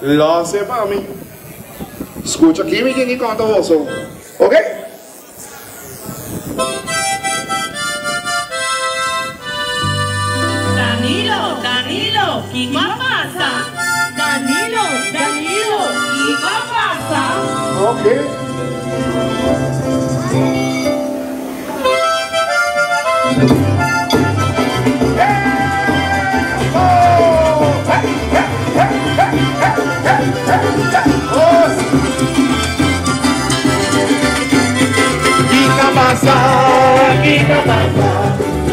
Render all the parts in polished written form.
Lá se para mim. Escute aqui, me diga enquanto eu ouço. Ok? Danilo, ¿qué pasa? Danilo, ¿qué pasa? Ok. Kita pasa,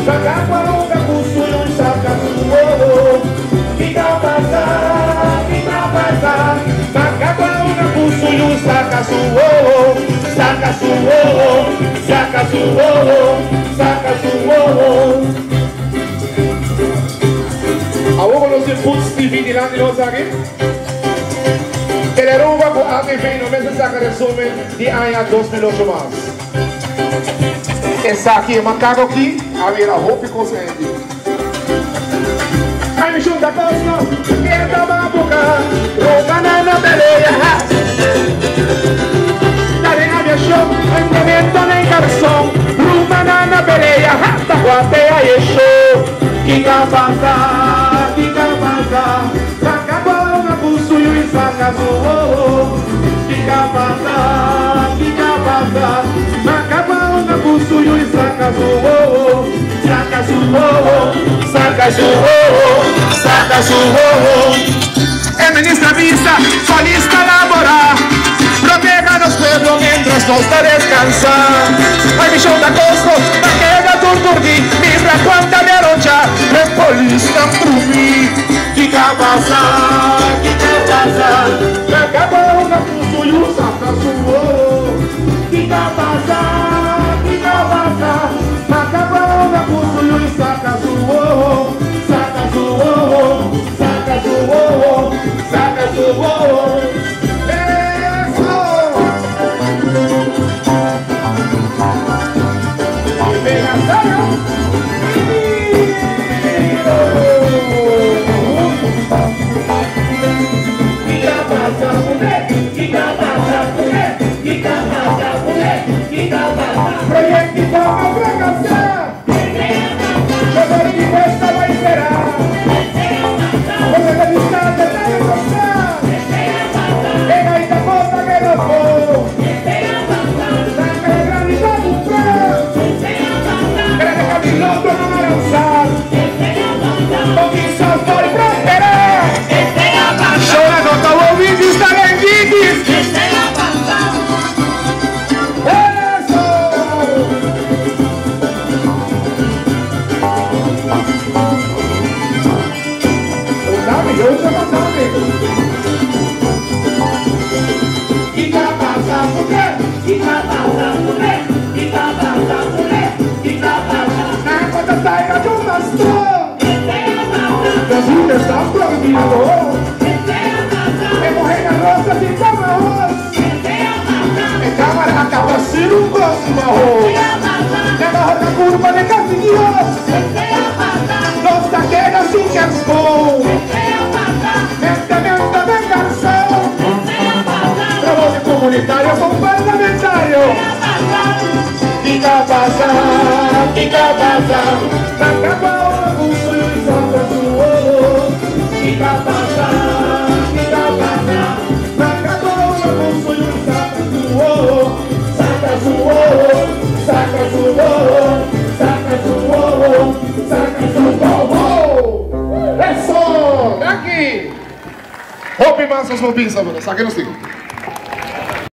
saca palunga kusuyo saca suwo. Kita pasa, saca palunga kusuyo saca suwo. Saca suwo, saca suwo, saca suwo. Avevano los inputs di vini l'anni lo sa che? E le roba con altri fini non mette sacca resume di anni a 2008 más. Essa aqui é macaco aqui, a minha roupa e consente. Ai me junta costa, queda na boca, roupa na beleia. Dale a minha show, andamento nem garçom, roupa na beleia, rata guateia e show. Kika pasa, saca bola pro suyo e saca suo. Kika pasa, saca bola pro suyo e saca suo. Saca suo, saca suo, saca suo. É ministra vista, solista laborar, protega nos pueblos mientras nos da descansar. Ai me show da costa, taquega turturdi, mira quanta derocha, le polista trumi. Kika pasa, saca bola pro suyo e saca suo. Kika pasa, saca bola pro suyo e saca suo. Saca suo, saca suo, saca suo. Proyecti como fracasar, yo soy dispuesta a esperar, porque de distancia te debe gozar, venga esta cosa que nos fue, saca de granito a tu plan, cree que a mi loco no me lanzar, con quizás por prosperar, yo la nota voy a estar en Gigis. Estás prohibido. Hemos en arroz sin cámaras. En cámara acaba sin un próximo. Debajo la curva de casi Dios. Los taqueros sin casco. Mente venganza. Trabajo comunitario con parlamentario. Kika pasa, saca ahora gusto y saca suo. Kika pasa, saca ahora gusto y saca suo. Saca suo, saca suo, saca suo, saca suo. Eso, aqui. Hope massas vão pensar, mano. Saca no stick.